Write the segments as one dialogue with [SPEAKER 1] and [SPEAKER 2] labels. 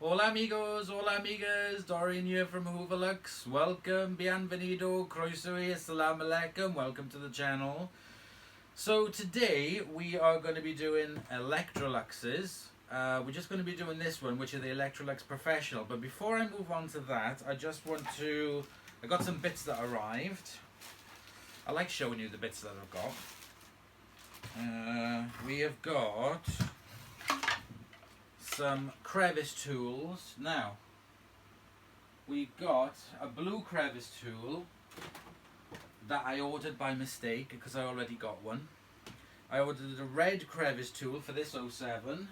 [SPEAKER 1] Hola amigos, hola amigas, Dorian here from Electrolux. Welcome, bienvenido, croeso y assalamu alaikum, welcome to the channel. So today we are going to be doing Electroluxes. We're just going to be doing this one, which is the Electrolux Professional. But before I move on to that, I got some bits that arrived. I like showing you the bits that I've got. We have got some crevice tools. Now, we've got a blue crevice tool that I ordered by mistake because I already got one. I ordered a red crevice tool for this 07.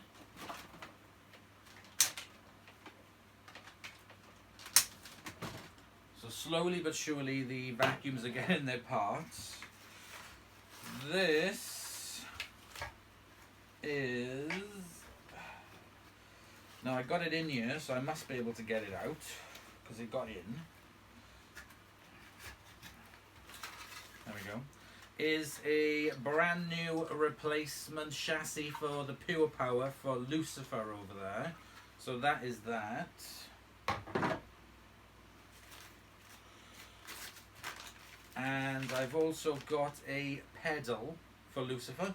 [SPEAKER 1] So slowly but surely the vacuums are getting their parts. This is... Now I got it in here, so I must be able to get it out because it got in. There we go. Is a brand new replacement chassis for the Pure Power for Lucifer over there. So that is that. And I've also got a pedal for Lucifer.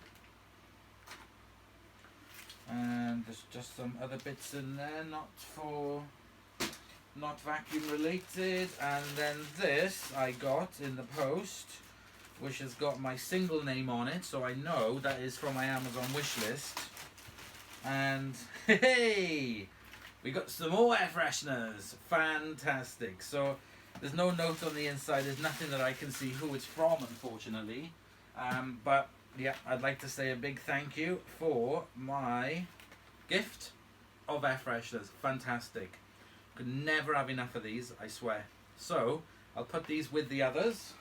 [SPEAKER 1] And there's just some other bits in there, not vacuum related. And then this I got in the post, which has got my single name on it, so I know that is from my Amazon wish list. And hey, we got some more air fresheners. Fantastic. So there's no note on the inside. There's nothing that I can see who it's from, unfortunately. But yeah, I'd like to say a big thank you for my gift of air fresheners. Fantastic. Could never have enough of these, I swear. So I'll put these with the others.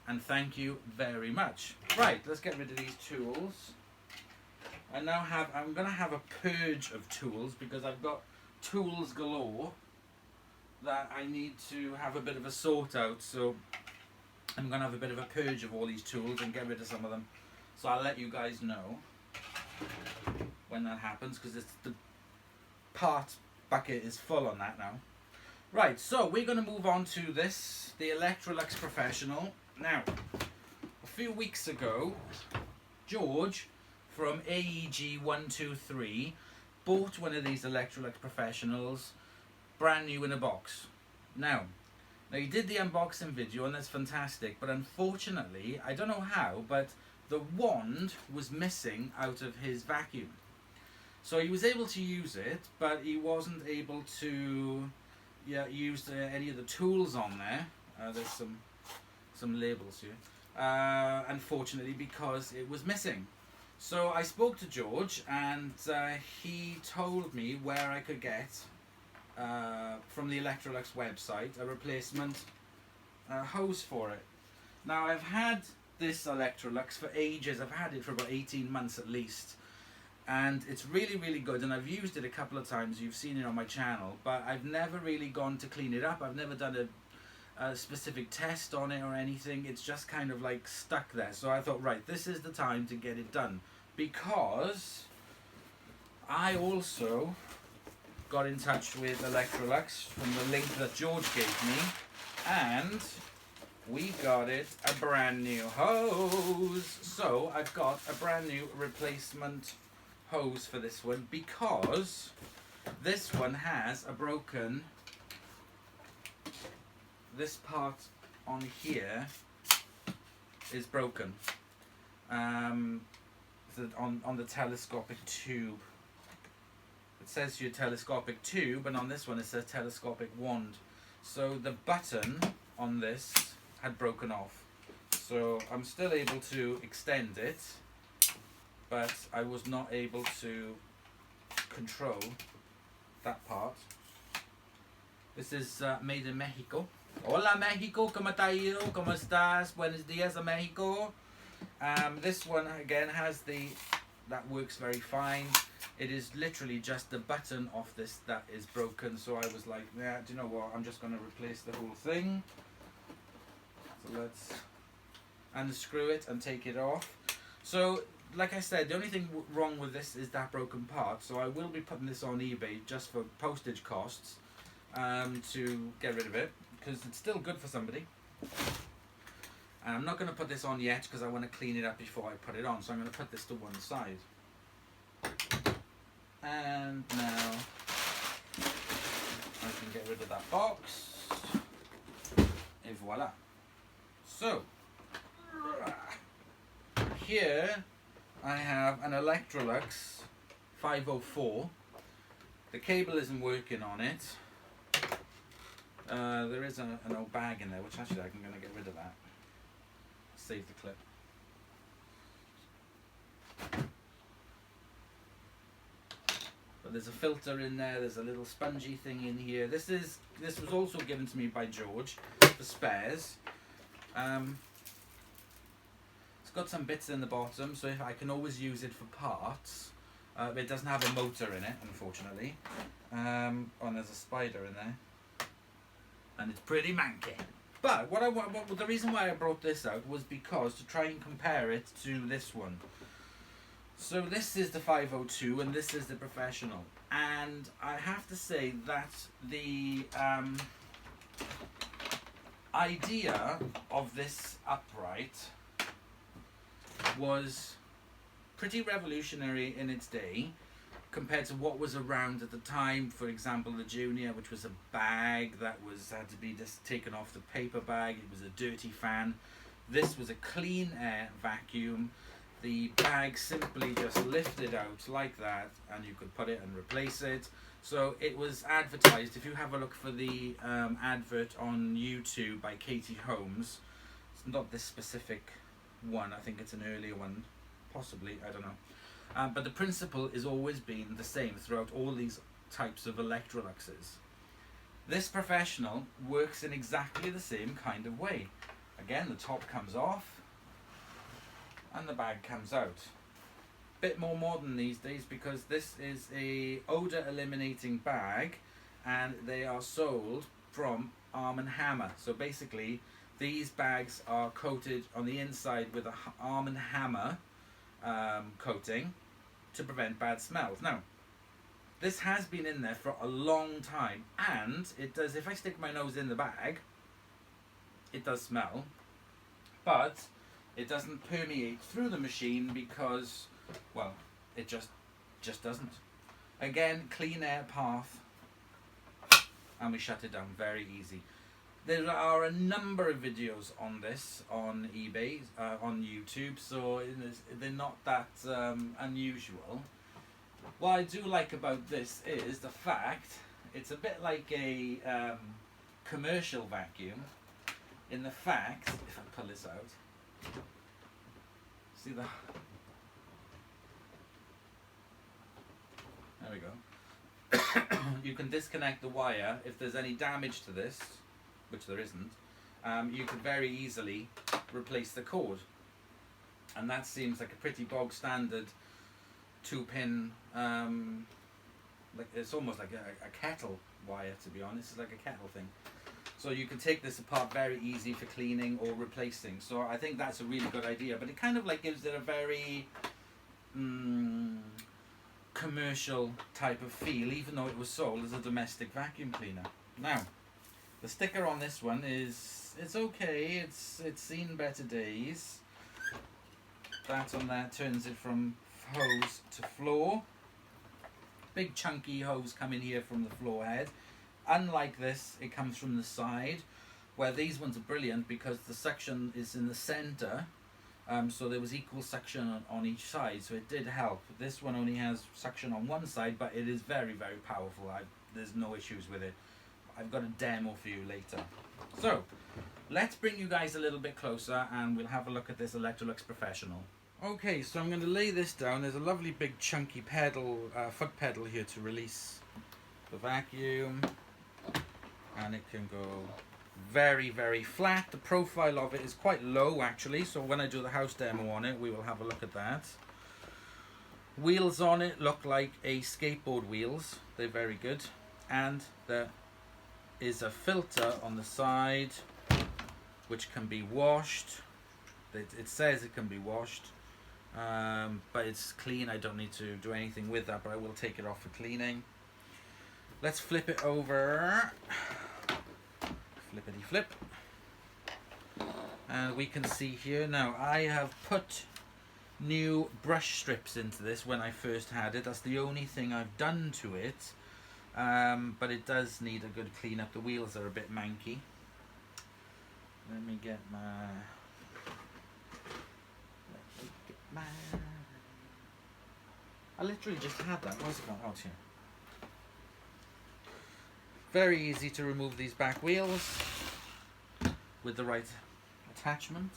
[SPEAKER 1] And thank you very much. Right, let's get rid of these tools. I'm going to have a purge of tools because I've got tools galore that I need to have a bit of a sort out. So I'm going to have a bit of a purge of all these tools and get rid of some of them. So I'll let you guys know when that happens because the part bucket is full on that now. Right, so we're going to move on to this, the Electrolux Professional. Now, a few weeks ago, George from AEG123 bought one of these Electrolux Professionals brand new in a box. Now he did the unboxing video and that's fantastic, but unfortunately, I don't know how, but the wand was missing out of his vacuum. So he was able to use it, but he wasn't able to use any of the tools on there. There's some labels here, unfortunately, because it was missing. So I spoke to George and he told me where I could get from the Electrolux website a replacement hose for it. Now I've had this Electrolux for ages. I've had it for about 18 months at least, and it's really good, and I've used it a couple of times. You've seen it on my channel, but I've never really gone to clean it up. I've never done a specific test on it or anything. It's just kind of like stuck there. So I thought, right, this is the time to get it done, because I also got in touch with Electrolux from the link that George gave me, and we got it a brand new hose. So I've got a brand new replacement hose for this one because this one has a broken, this part on here is broken on the telescopic tube. It says here telescopic tube, and on this one it says telescopic wand. So the button on this had broken off. So I'm still able to extend it, but I was not able to control that part. This is made in Mexico. Hola Mexico, ¿cómo está ido? ¿Cómo estás? Buenos días, Mexico. This one again has that works very fine. It is literally just the button off this that is broken. So I was like, yeah, do you know what? I'm just going to replace the whole thing. So let's unscrew it and take it off. So like I said, the only thing wrong with this is that broken part, so I will be putting this on eBay just for postage costs to get rid of it, because it's still good for somebody. And I'm not going to put this on yet because I want to clean it up before I put it on, so I'm going to put this to one side. And now I can get rid of that box, and voila. So here I have an Electrolux 504. The cable isn't working on it. There is an old bag in there, which actually I'm going to get rid of that. Save the clip. But there's a filter in there, there's a little spongy thing in here. This was also given to me by George for spares. It's got some bits in the bottom, so if I can always use it for parts. It doesn't have a motor in it, unfortunately. Oh, and there's a spider in there. And it's pretty manky. But the reason why I brought this out was because to try and compare it to this one. So this is the 502 and this is the Professional. And I have to say that the idea of this upright was pretty revolutionary in its day compared to what was around at the time. For example, the Junior, which was a bag that had to be just taken off the paper bag. It was a dirty fan. This was a clean air vacuum. The bag simply just lifted out like that, and you could put it and replace it. So it was advertised. If you have a look for the advert on YouTube by Katie Holmes, it's not this specific one. I think it's an earlier one, possibly. I don't know. But the principle has always been the same throughout all these types of Electroluxes. This Professional works in exactly the same kind of way. Again, the top comes off and the bag comes out. Bit more modern these days because this is a odor eliminating bag and they are sold from Arm & Hammer. So basically these bags are coated on the inside with a Arm & Hammer coating to prevent bad smells. Now, this has been in there for a long time, and it does, if I stick my nose in the bag, it does smell, but it doesn't permeate through the machine because, well, it just doesn't. Again, clean air path, and we shut it down very easy. There are a number of videos on this on eBay, on YouTube, so they're not that unusual. What I do like about this is the fact it's a bit like a commercial vacuum in the fact, if I pull this out, see the, there we go. You can disconnect the wire if there's any damage to this, which there isn't. You could very easily replace the cord, and that seems like a pretty bog standard 2-pin, like it's almost like a kettle wire, to be honest. It's like a kettle thing. So you can take this apart very easy for cleaning or replacing. So I think that's a really good idea, but it kind of like gives it a very commercial type of feel, even though it was sold as a domestic vacuum cleaner. Now, the sticker on this one it's okay. It's seen better days. That on there turns it from hose to floor. Big chunky hose coming here from the floor head. Unlike this, it comes from the side, where these ones are brilliant because the suction is in the center. So there was equal suction on each side, so it did help. This one only has suction on one side, but it is very, very powerful. There's no issues with it. I've got a demo for you later. So, let's bring you guys a little bit closer and we'll have a look at this Electrolux Professional. Okay, so I'm going to lay this down. There's a lovely big chunky pedal, foot pedal here to release the vacuum. And it can go very, very flat. The profile of it is quite low actually, so when I do the house demo on it, we will have a look at that. Wheels on it look like a skateboard wheels. They're very good. And there is a filter on the side which can be washed. It says it can be washed. but it's clean. I don't need to do anything with that, but I will take it off for cleaning. Let's flip it over. Flippity flip. And we can see here now I have put new brush strips into this when I first had it. That's the only thing I've done to it, but it does need a good clean up. The wheels are a bit manky. Let me get my I literally just had that. Where's it gone? Oh, it's here. Very easy to remove these back wheels with the right attachment.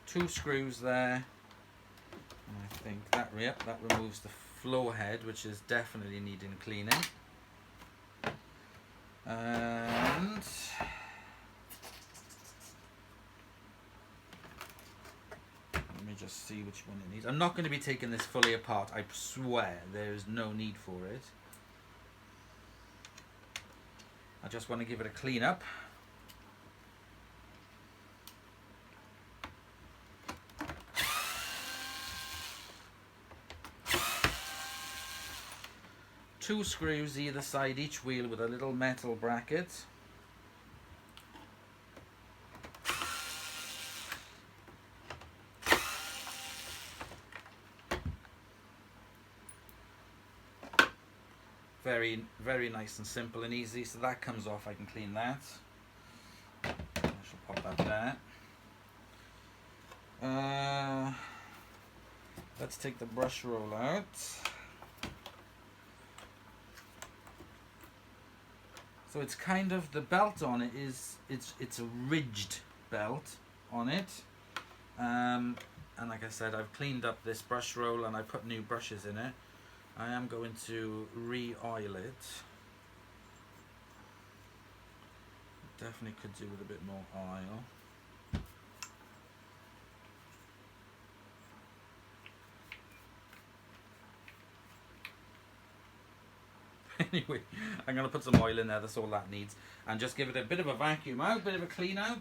[SPEAKER 1] Two screws there, and I think that removes the floor head, which is definitely needing cleaning. And let me just see which one it needs. I'm not going to be taking this fully apart, I swear. There is no need for it. I just want to give it a clean up. Two screws either side each wheel with a little metal bracket. Very, very nice and simple and easy. So that comes off, I can clean that. I shall pop that there. Let's take the brush roll out. So it's kind of, the belt on it is, it's a ridged belt on it. And like I said, I've cleaned up this brush roll and I put new brushes in it. I am going to re-oil it. Definitely could do with a bit more oil. Anyway, I'm going to put some oil in there, that's all that needs. And just give it a bit of a vacuum out, bit of a clean out.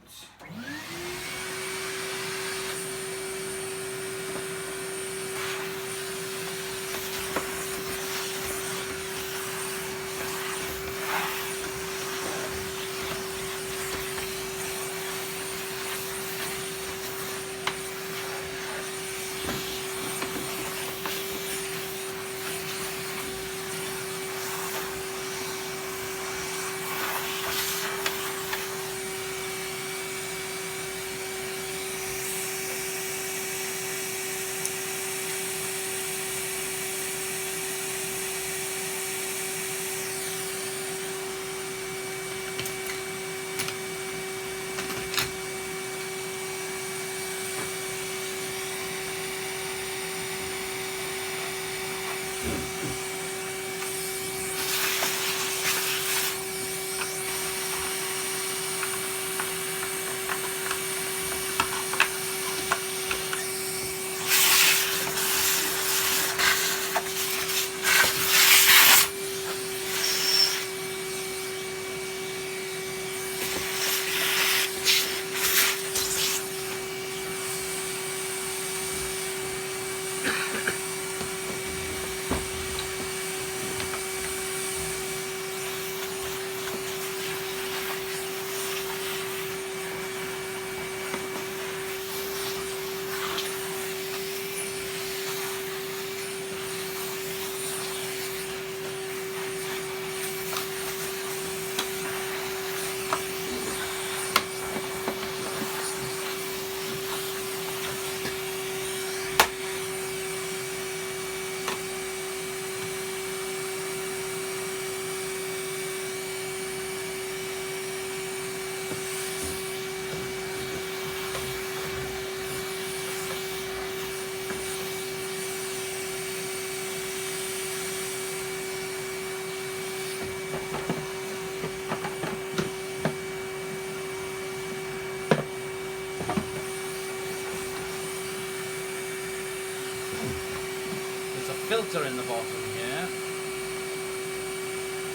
[SPEAKER 1] filter in the bottom here.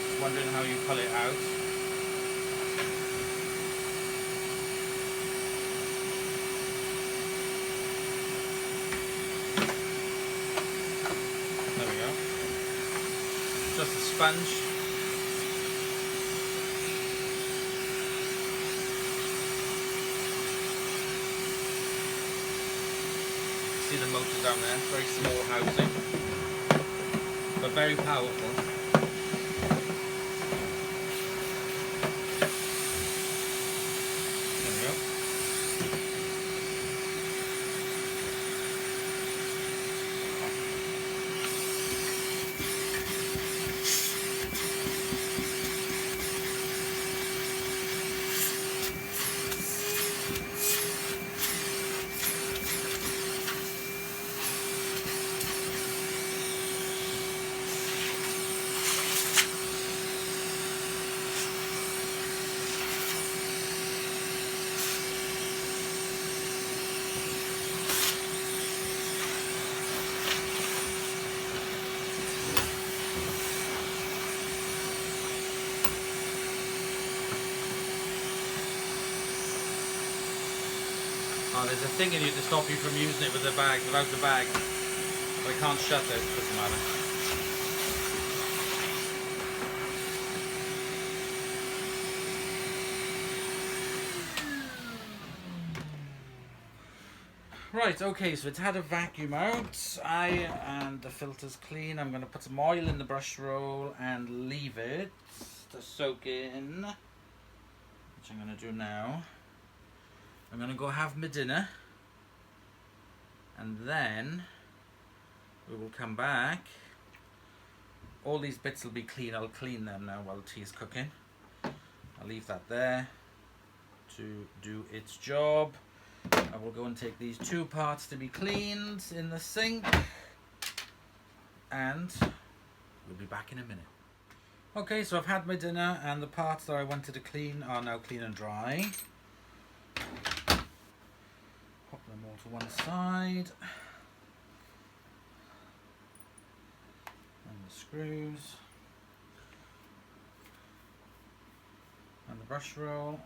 [SPEAKER 1] Just wondering how you pull it out. There we go. Just a sponge. See the motor down there, very small housing, but very powerful. There we go. Oh, there's a thing in here to stop you from using it with the bag, without the bag. But I can't shut it, doesn't matter. Right, okay, so it's had a vacuum out. And the filter's clean. I'm going to put some oil in the brush roll and leave it to soak in, which I'm going to do now. I'm going to go have my dinner, and then we will come back. All these bits will be clean. I'll clean them now while tea is cooking. I'll leave that there to do its job. I will go and take these two parts to be cleaned in the sink, and we'll be back in a minute. Okay, so I've had my dinner, and the parts that I wanted to clean are now clean and dry. Pop them all to one side. And the screws. And the brush roll.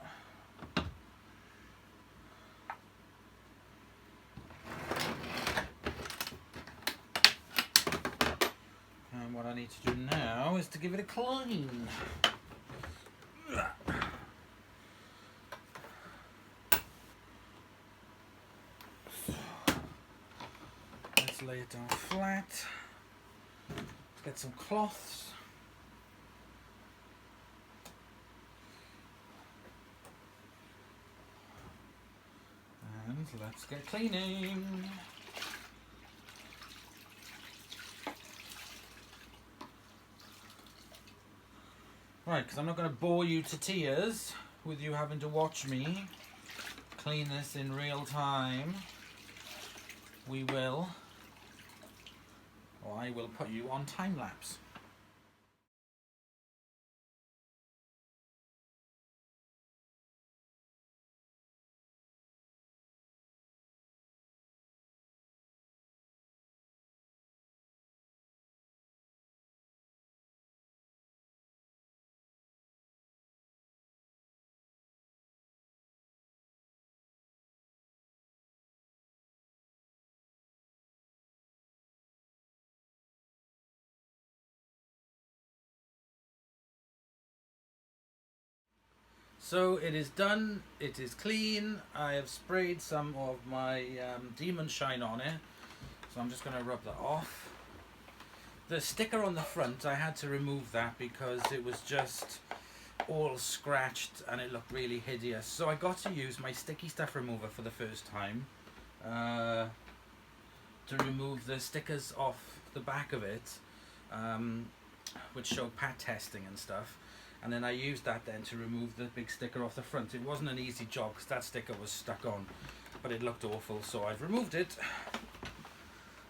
[SPEAKER 1] And what I need to do now is to give it a clean. Let's lay it down flat. Let's get some cloths. And let's get cleaning. Right, because I'm not going to bore you to tears with you having to watch me clean this in real time. We will, or I will put you on time lapse. So it is done, it is clean. I have sprayed some of my Demon Shine on it, so I'm just going to rub that off. The sticker on the front, I had to remove that because it was just all scratched and it looked really hideous. So I got to use my sticky stuff remover for the first time to remove the stickers off the back of it, which showed pat testing and stuff. And then I used that then to remove the big sticker off the front. It wasn't an easy job because that sticker was stuck on, but it looked awful, so I've removed it.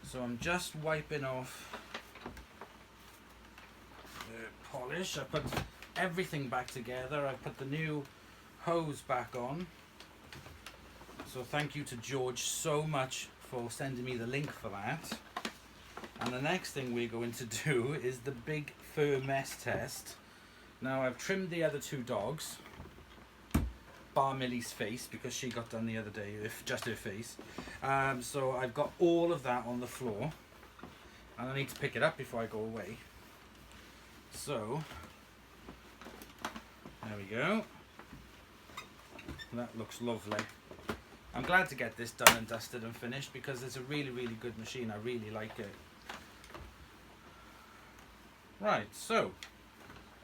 [SPEAKER 1] So I'm just wiping off the polish. I put everything back together. I put the new hose back on. So thank you to George so much for sending me the link for that. And the next thing we're going to do is the big fur mess test. Now I've trimmed the other two dogs, bar Millie's face because she got done the other day, just her face. So I've got all of that on the floor and I need to pick it up before I go away. So there we go. That looks lovely. I'm glad to get this done and dusted and finished because it's a really, really good machine. I really like it. Right, so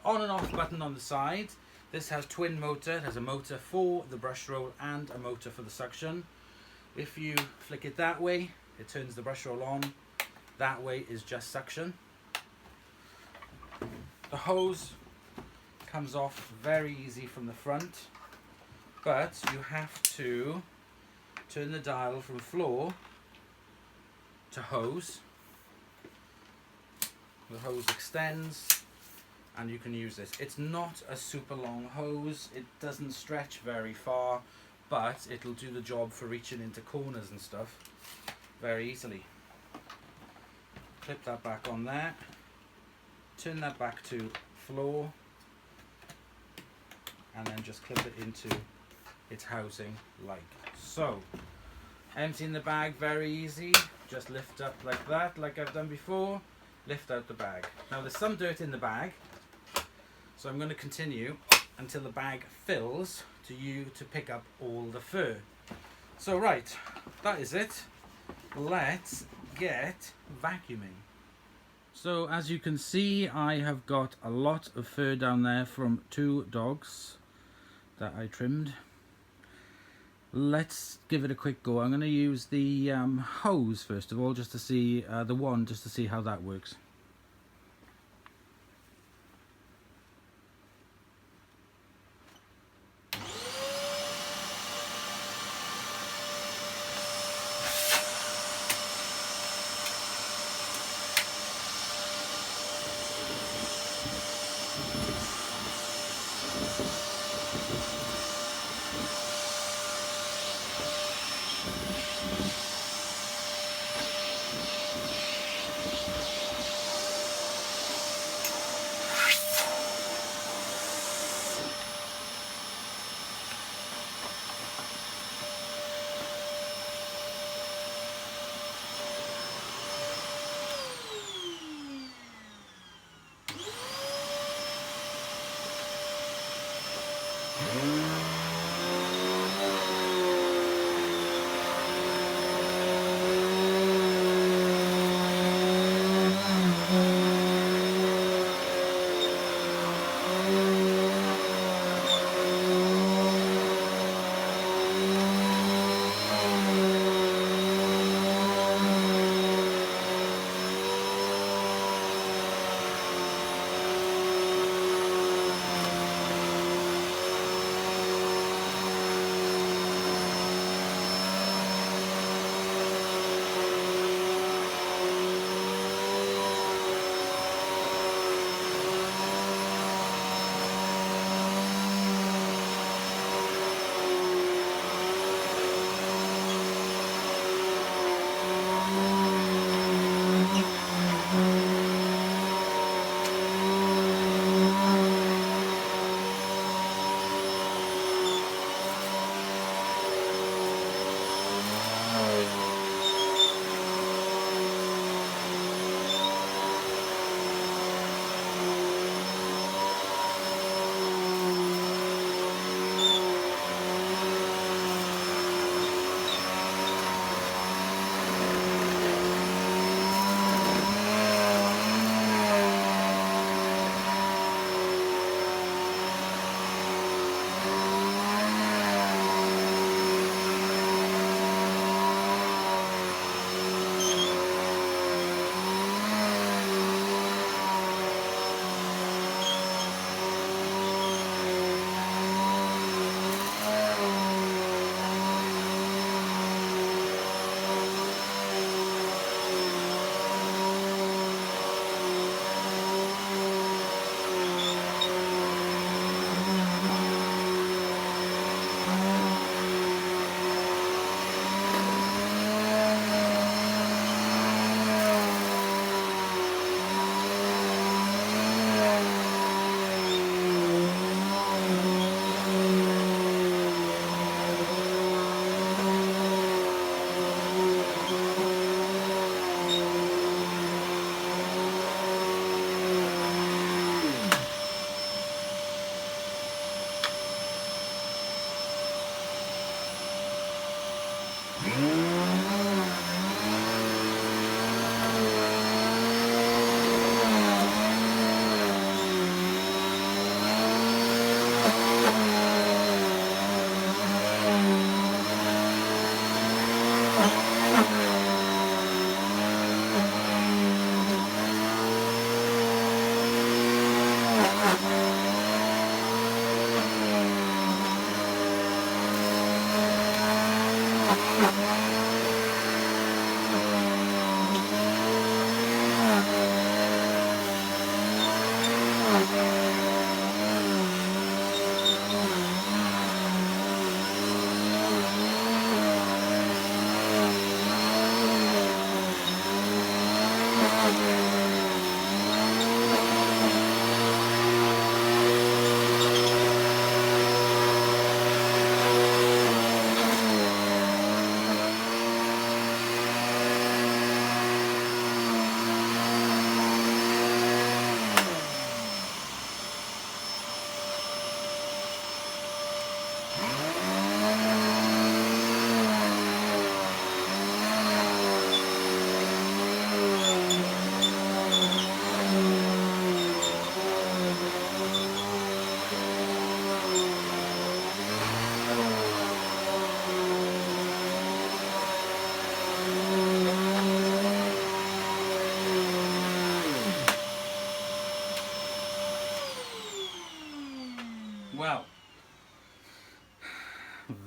[SPEAKER 1] on and off button on the side. This has twin motor. It has a motor for the brush roll and a motor for the suction. If you flick it that way, it turns the brush roll on. That way is just suction. The hose comes off very easy from the front, but you have to turn the dial from floor to hose. The hose extends and you can use this. It's not a super long hose, it doesn't stretch very far, but it'll do the job for reaching into corners and stuff very easily. Clip that back on there, turn that back to floor, and then just clip it into its housing like so. Emptying the bag, very easy. Just lift up like that, like I've done before. Lift out the bag. Now there's some dirt in the bag, so I'm going to continue until the bag fills to pick up all the fur. So right, that is it. Let's get vacuuming. So as you can see, I have got a lot of fur down there from 2 dogs that I trimmed. Let's give it a quick go. I'm going to use the hose first of all, just to see the wand, just to see how that works.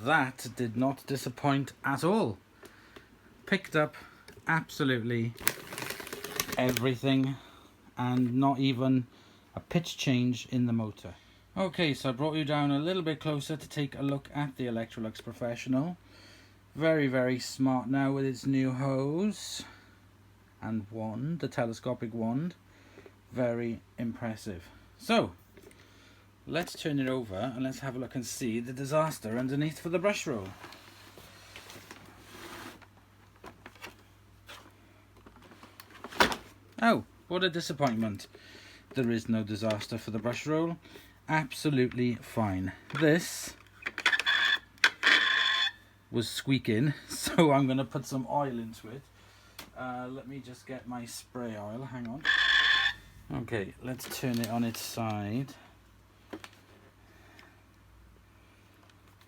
[SPEAKER 1] that did not disappoint at all. Picked up absolutely everything and not even a pitch change in the motor. Okay, so I brought you down a little bit closer to take a look at the Electrolux Professional. Very, very smart now with its new hose and wand, the telescopic wand. Very impressive. So let's turn it over and let's have a look and see the disaster underneath for the brush roll. Oh, what a disappointment. There is no disaster for the brush roll. Absolutely fine. This was squeaking, so I'm going to put some oil into it. Let me just get my spray oil, hang on. Okay, let's turn it on its side.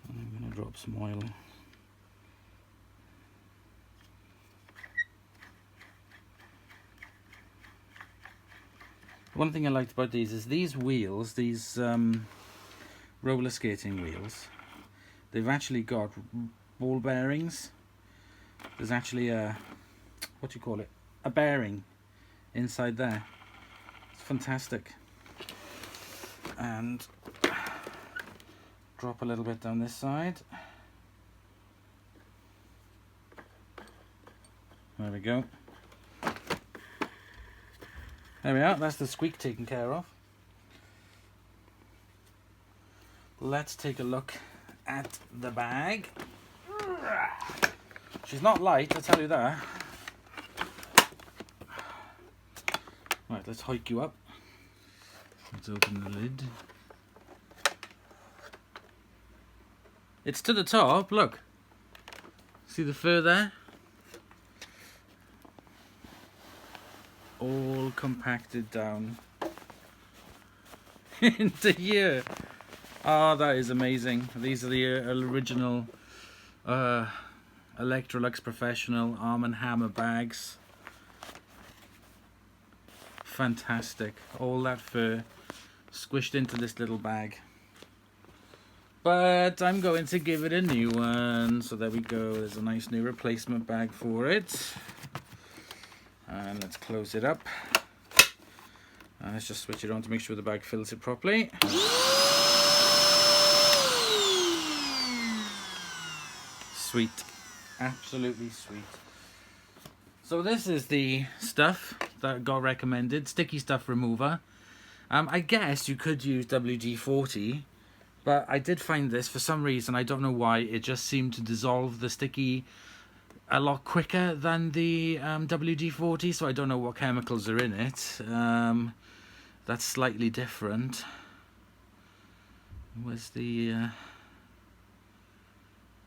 [SPEAKER 1] I'm going to drop some oil. One thing I liked about these is these wheels, these roller skating wheels, they've actually got ball bearings. There's actually a, what do you call it, a bearing inside there. It's fantastic. And drop a little bit down this side. There we go. There we are, that's the squeak taken care of. Let's take a look at the bag. She's not light, I'll tell you that. Right, let's hike you up. Let's open the lid. It's to the top, look. See the fur there? All compacted down into here. Oh, that is amazing. These are the original Electrolux Professional Arm & Hammer bags. Fantastic. All that fur squished into this little bag. But I'm going to give it a new one. So there we go. There's a nice new replacement bag for it. And let's close it up. And let's just switch it on to make sure the bag fills it properly. Sweet. Absolutely sweet. So this is the stuff that got recommended. Sticky stuff remover. I guess you could use WD-40. But I did find this, for some reason, I don't know why, it just seemed to dissolve the sticky a lot quicker than the WD-40, so I don't know what chemicals are in it. That's slightly different. Where's the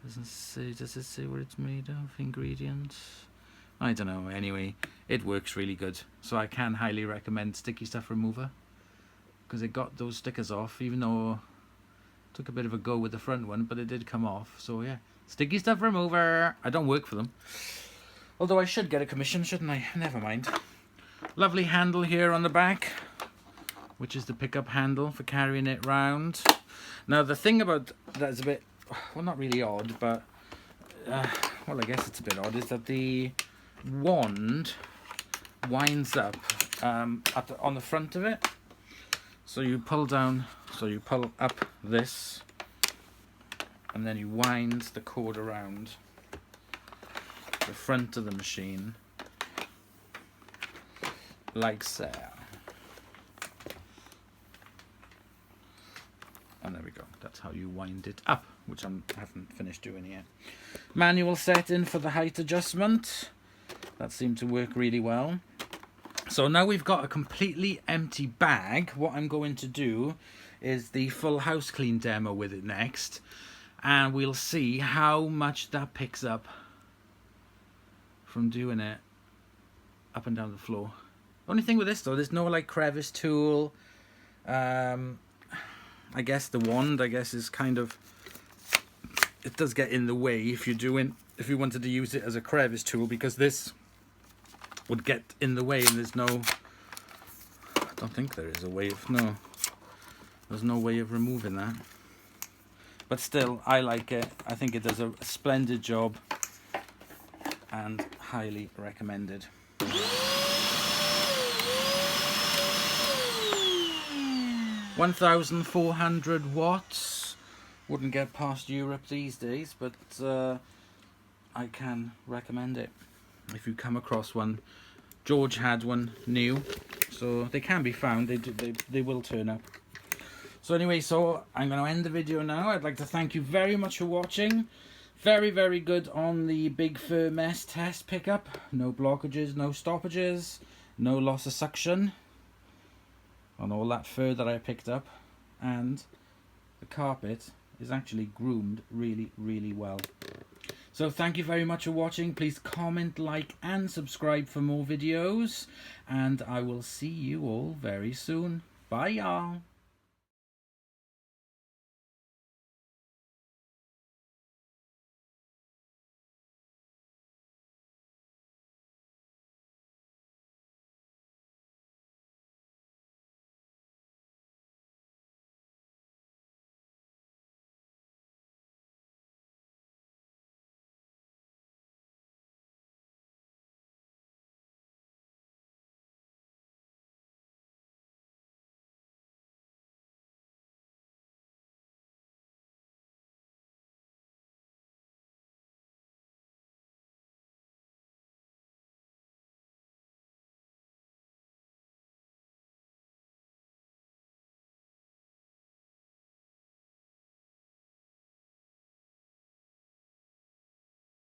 [SPEAKER 1] doesn't say, does it say what it's made of? Ingredients? I don't know. Anyway, it works really good, so I can highly recommend sticky stuff remover, because it got those stickers off, even though it took a bit of a go with the front one, but it did come off. So yeah, sticky stuff remover. I don't work for them, although I should get a commission, shouldn't I? Never mind. Lovely handle here on the back, which is the pickup handle for carrying it round. Now the thing about that is a bit, well, not really odd, but well, I guess it's a bit odd, is that the wand winds up on the front of it. So you pull down, so you pull up this, and then you wind the cord around the front of the machine, like so. And there we go, that's how you wind it up, which I haven't finished doing yet. Manual setting for the height adjustment. That seemed to work really well. So now we've got a completely empty bag. What I'm going to do is the full house clean demo with it next. And we'll see how much that picks up from doing it up and down the floor. Only thing with this though, there's no like crevice tool. I guess the wand, I guess, is kind of, it does get in the way if you wanted to use it as a crevice tool, because this would get in the way, and there's no, I don't think there is a way of, no, there's no way of removing that. but still, I like it. I think it does a splendid job and highly recommended. £1,400. Wouldn't get past Europe these days, but I can recommend it if you come across one. George had one new, so they can be found. They will turn up. So anyway, so I'm going to end the video now. I'd like to thank you very much for watching. Very, very good on the Big Fur Mess test pickup. No blockages, no stoppages, no loss of suction on all that fur that I picked up. And the carpet is actually groomed really, really well. So thank you very much for watching. Please comment, like and subscribe for more videos. And I will see you all very soon. Bye y'all.